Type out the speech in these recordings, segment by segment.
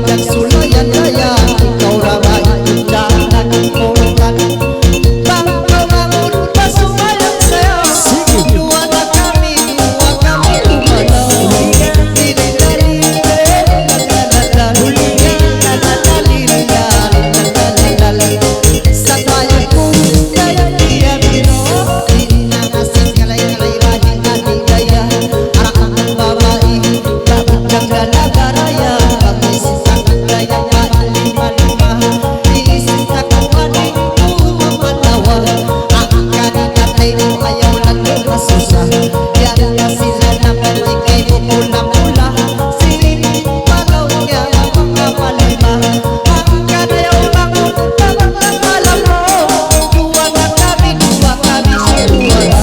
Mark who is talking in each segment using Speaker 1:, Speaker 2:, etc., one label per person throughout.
Speaker 1: yang sulayan daya ikaw ramay dyan nagpunan bangka bangun pasumayang sayo dua na kami umalaw sa bayan kong daya iya biro inangasing kalay-kalay rahing ating daya arak ang babae bakit kang galagaraya pag-isip sa kagaya lima-lima iisip sa kawaning umamalawa ang kaninatay mo ayaw lang yung masusa yan na sila naman ikay pupula-pula siling malaw niya mga palima ang kanayaw bangon alam mo dua kami sinuwala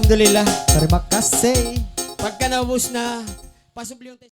Speaker 2: Alhamdulillah.
Speaker 1: Terima kasih.
Speaker 2: Pagka naubos na, pasubli yung